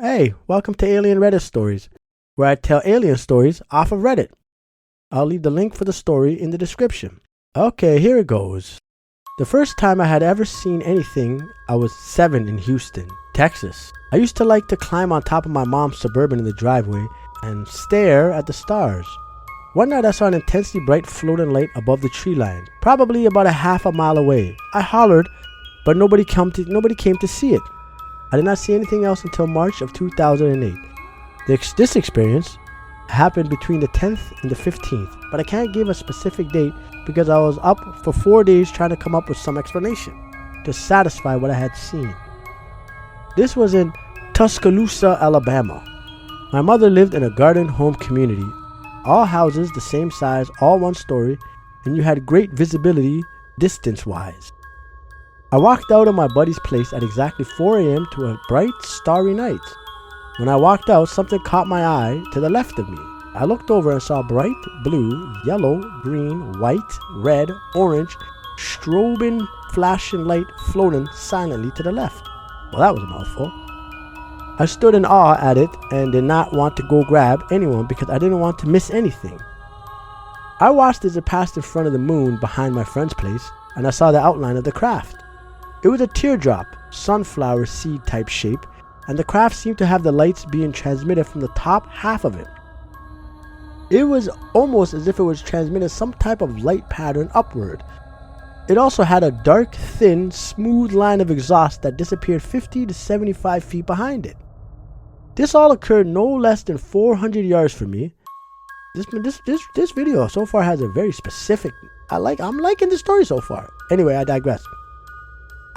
Hey, welcome to Alien Reddit Stories, where I tell alien stories off of Reddit. I'll leave the link for the story in the description. Okay, here it goes. The first time I had ever seen anything, I was 7 in Houston, Texas. I used to like to climb on top of my mom's Suburban in the driveway and stare at the stars. One night I saw an intensely bright floating light above the tree line, probably about a half a mile away. I hollered, but nobody came to see it. I did not see anything else until March of 2008. This experience happened between the 10th and the 15th, but I can't give a specific date because I was up for 4 days trying to come up with some explanation to satisfy what I had seen. This was in Tuscaloosa, Alabama. My mother lived in a garden home community, all houses the same size, all one story, and you had great visibility distance-wise. I walked out of my buddy's place at exactly 4 a.m. to a bright, starry night. When I walked out, something caught my eye to the left of me. I looked over and saw bright blue, yellow, green, white, red, orange, strobing flashing light floating silently to the left. Well, that was a mouthful. I stood in awe at it and did not want to go grab anyone because I didn't want to miss anything. I watched as it passed in front of the moon behind my friend's place, and I saw the outline of the craft. It was a teardrop, sunflower seed type shape, and the craft seemed to have the lights being transmitted from the top half of it. It was almost as if it was transmitting some type of light pattern upward. It also had a dark, thin, smooth line of exhaust that disappeared 50 to 75 feet behind it. This all occurred no less than 400 yards from me. This video so far has a very specific. I'm liking the story so far. Anyway, I digress.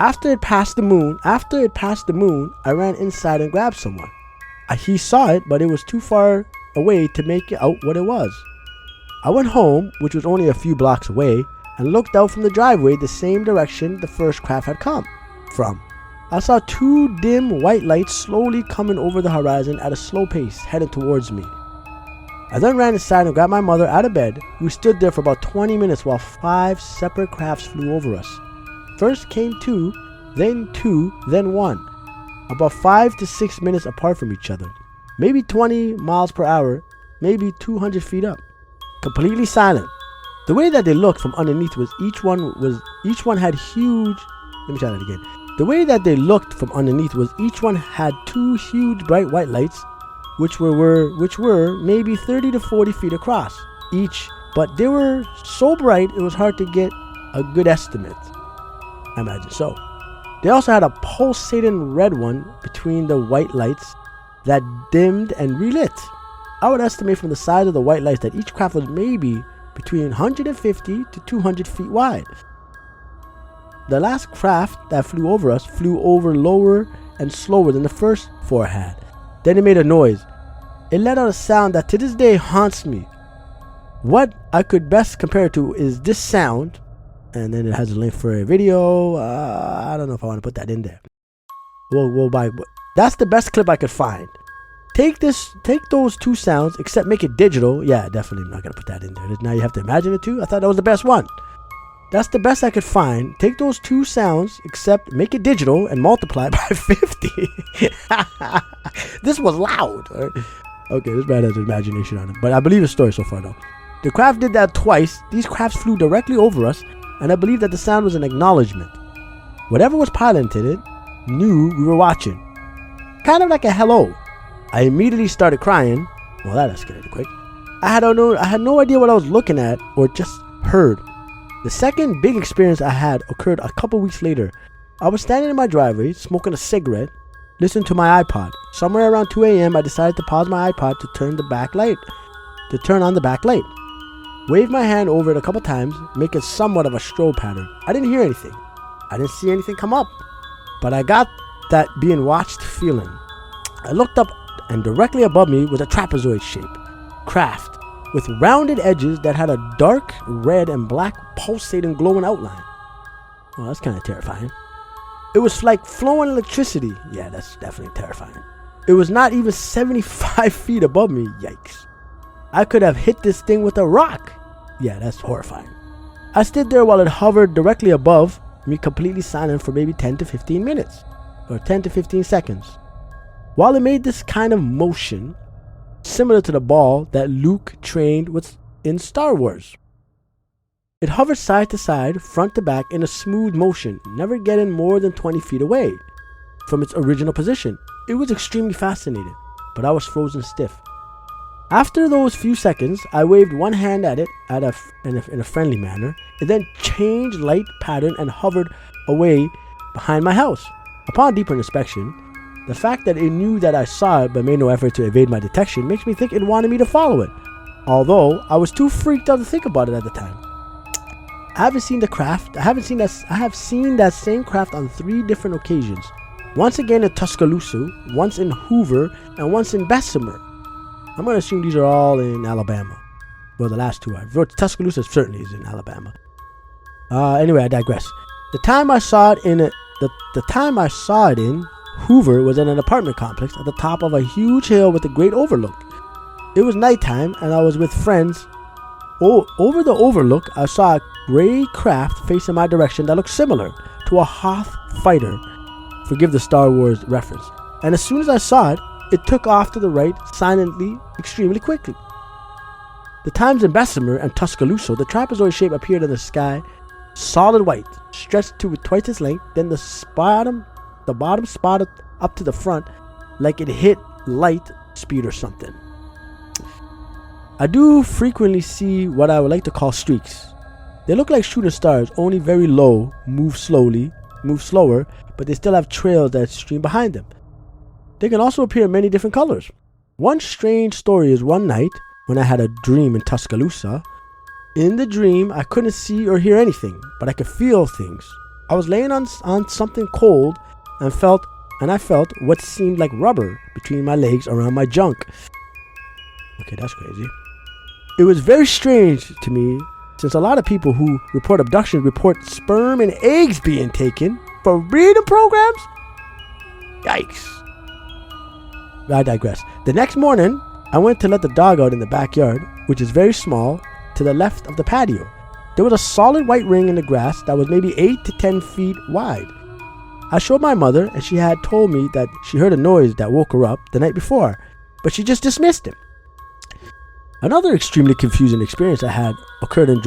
After it passed the moon, I ran inside and grabbed someone. He saw it, but it was too far away to make out what it was. I went home, which was only a few blocks away, and looked out from the driveway the same direction the first craft had come from. I saw 2 dim white lights slowly coming over the horizon at a slow pace, heading towards me. I then ran inside and grabbed my mother out of bed. We stood there for about 20 minutes while 5 separate crafts flew over us. First came 2, then 1, about 5 to 6 minutes apart from each other, maybe 20 miles per hour, maybe 200 feet up, completely silent. The way that they looked from underneath was each one had huge. Let me try that again. The way that they looked from underneath was each one had 2 huge bright white lights, which were maybe 30 to 40 feet across each, but they were so bright it was hard to get a good estimate. I imagine so. They also had a pulsating red one between the white lights that dimmed and relit. I would estimate from the size of the white lights that each craft was maybe between 150 to 200 feet wide. The last craft that flew over us flew over lower and slower than the first 4 had. Then it made a noise. It let out a sound that to this day haunts me. What I could best compare it to is this sound. And then it has a link for a video. I don't know if I want to put that in there. We'll buy. That's the best clip I could find. Take those 2 sounds, except make it digital. Yeah, definitely I'm not gonna put that in there. Now you have to imagine it too. I thought that was the best one. That's the best I could find. Take those 2 sounds, except make it digital and multiply it by 50. This was loud. Right? Okay, this man has imagination on it, but I believe the story so far though. The craft did that twice. These crafts flew directly over us, and I believe that the sound was an acknowledgement. Whatever was piloting it knew we were watching. Kind of like a hello. I immediately started crying. Well, that escalated quick. I had no idea what I was looking at or just heard. The second big experience I had occurred a couple weeks later. I was standing in my driveway, smoking a cigarette, listening to my iPod. Somewhere around 2 a.m., I decided to pause my iPod to turn on the back light. Waved my hand over it a couple times, making somewhat of a strobe pattern. I didn't hear anything. I didn't see anything come up, but I got that being watched feeling. I looked up, and directly above me was a trapezoid shape craft with rounded edges that had a dark red and black pulsating glowing outline. Well, that's kind of terrifying. It was like flowing electricity. Yeah, that's definitely terrifying. It was not even 75 feet above me. Yikes. I could have hit this thing with a rock. Yeah, that's horrifying. I stood there while it hovered directly above me, completely silent for maybe 10 to 15 minutes. Or 10 to 15 seconds. while it made this kind of motion similar to the ball that Luke trained with in Star Wars. It hovered side to side, front to back in a smooth motion, never getting more than 20 feet away from its original position. It was extremely fascinating, but I was frozen stiff. After those few seconds, I waved one hand at it in a friendly manner. It then changed light pattern and hovered away behind my house. Upon deeper inspection, the fact that it knew that I saw it but made no effort to evade my detection makes me think it wanted me to follow it, although I was too freaked out to think about it at the time. I have seen that same craft on 3 different occasions. Once again in Tuscaloosa, once in Hoover, and once in Bessemer. I'm going to assume these are all in Alabama. Well, the last 2 are. Tuscaloosa certainly is in Alabama. Anyway, I digress. The time I saw it in Hoover was in an apartment complex at the top of a huge hill with a great overlook. It was nighttime and I was with friends. Over the overlook, I saw a gray craft facing my direction that looked similar to a Hoth fighter. Forgive the Star Wars reference. And as soon as I saw it, it took off to the right, silently, extremely quickly. The times in Bessemer and Tuscaloosa, the trapezoid shape appeared in the sky, solid white, stretched to twice its length, then the bottom spotted up to the front, like it hit light speed or something. I do frequently see what I would like to call streaks. They look like shooting stars, only very low, move slower, but they still have trails that stream behind them. They can also appear in many different colors. One strange story is one night when I had a dream in Tuscaloosa. In the dream, I couldn't see or hear anything, but I could feel things. I was laying on something cold and I felt what seemed like rubber between my legs around my junk. Okay, that's crazy. It was very strange to me, since a lot of people who report abductions report sperm and eggs being taken for breeding programs. Yikes. I digress. The next morning, I went to let the dog out in the backyard, which is very small, to the left of the patio. There was a solid white ring in the grass that was maybe 8 to 10 feet wide. I showed my mother, and she had told me that she heard a noise that woke her up the night before, but she just dismissed it. Another extremely confusing experience I had occurred in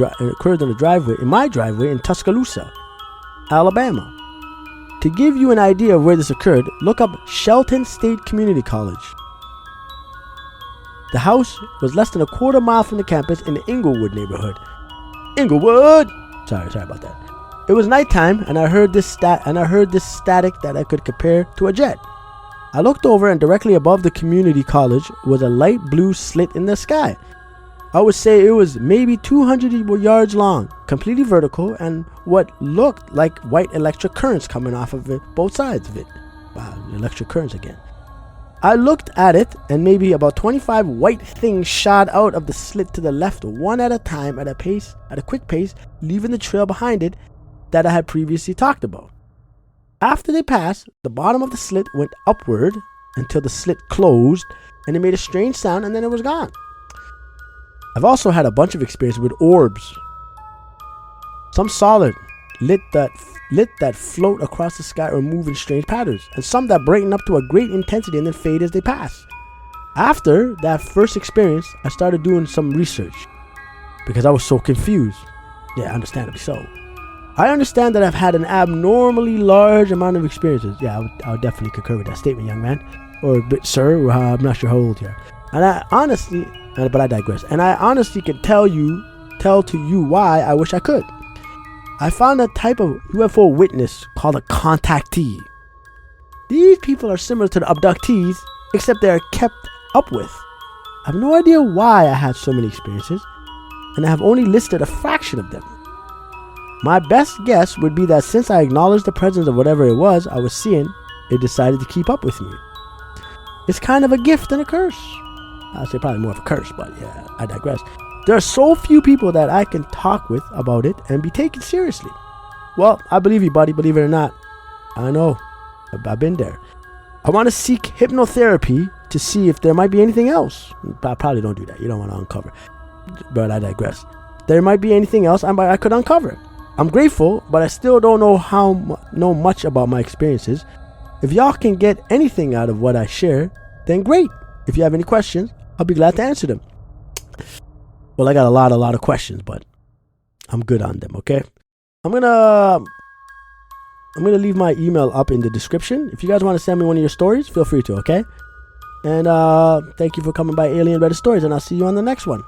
my driveway in Tuscaloosa, Alabama. To give you an idea of where this occurred, look up Shelton State Community College. The house was less than a quarter mile from the campus in the Inglewood neighborhood. Inglewood! Sorry about that. It was nighttime, and I heard this static that I could compare to a jet. I looked over, and directly above the community college was a light blue slit in the sky. I would say it was maybe 200 yards long, completely vertical, and what looked like white electric currents coming off of it, both sides of it. Wow, electric currents again. I looked at it, and maybe about 25 white things shot out of the slit to the left, one at a time, at a quick pace, leaving the trail behind it that I had previously talked about. After they passed, the bottom of the slit went upward until the slit closed, and it made a strange sound, and then it was gone. I've also had a bunch of experience with orbs. Some solid, lit that float across the sky or move in strange patterns, and some that brighten up to a great intensity and then fade as they pass. After that first experience, I started doing some research because I was so confused. Yeah, understandably so. I understand that I've had an abnormally large amount of experiences. Yeah, I would definitely concur with that statement, young man. Or sir, I'm not sure how old you are. But I digress. And I honestly can tell to you why I wish I could. I found a type of UFO witness called a contactee. These people are similar to the abductees, except they are kept up with. I have no idea why I had so many experiences, and I have only listed a fraction of them. My best guess would be that since I acknowledged the presence of whatever it was I was seeing, it decided to keep up with me. It's kind of a gift and a curse. I'd say probably more of a curse, but yeah, I digress. There are so few people that I can talk with about it and be taken seriously. Well, I believe you, buddy, believe it or not. I know. I've been there. I want to seek hypnotherapy to see if there might be anything else. I probably don't do that. You don't want to uncover. But I digress. There might be anything else I could uncover. I'm grateful, but I still don't know much about my experiences. If y'all can get anything out of what I share, then great. If you have any questions, I'll be glad to answer them. Well, I got a lot of questions, but I'm good on them, okay? I'm gonna leave my email up in the description. If you guys want to send me one of your stories, feel free to, okay? And thank you for coming by Alien Reddit Stories, and I'll see you on the next one.